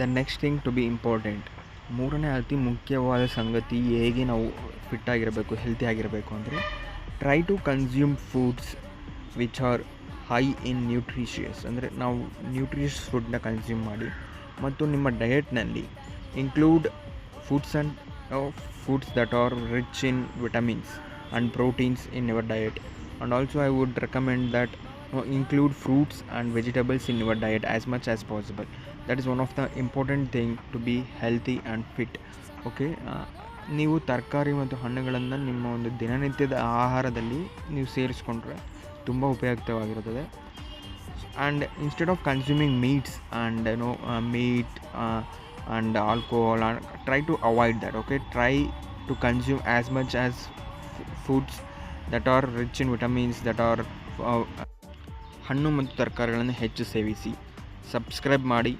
The next thing to be important, ಮೂರನೇ ಅತಿ ಮುಖ್ಯವಾದ ಸಂಗತಿ ಹೇಗೆ ನಾವು ಫಿಟ್ಟಾಗಿರಬೇಕು, ಹೆಲ್ತಿ ಆಗಿರಬೇಕು ಅಂದರೆ, try to consume foods which are high in nutritious. ಅಂದರೆ ನಾವು ನ್ಯೂಟ್ರಿಷಿಯಸ್ ಫುಡ್ನ ಕನ್ಸ್ಯೂಮ್ ಮಾಡಿ, ಮತ್ತು ನಿಮ್ಮ ಡಯೆಟ್ನಲ್ಲಿ include foods that are rich in vitamins and proteins in your diet. And also I would recommend that include fruits and vegetables in your diet as much as possible. That is one of the important thing to be healthy and fit. Okay, ನೀವು ತರಕಾರಿ ಮತ್ತು ಹಣ್ಣುಗಳನ್ನು ನಿಮ್ಮ ಒಂದು ದಿನನಿತ್ಯದ ಆಹಾರದಲ್ಲಿ ನೀವು ಸೇರಿಸ್ಕೊಂಡ್ರೆ ತುಂಬ ಉಪಯುಕ್ತವಾಗಿರುತ್ತದೆ. And instead of consuming meats and meat and alcohol, try to avoid that. Okay, try to consume as much as foods that are rich in vitamins, that are ಹಣ್ಣು ಮತ್ತು ತರಕಾರಿಗಳನ್ನು ಹೆಚ್ಚು ಸೇವಿಸಿ. ಸಬ್ಸ್ಕ್ರೈಬ್ ಮಾಡಿ.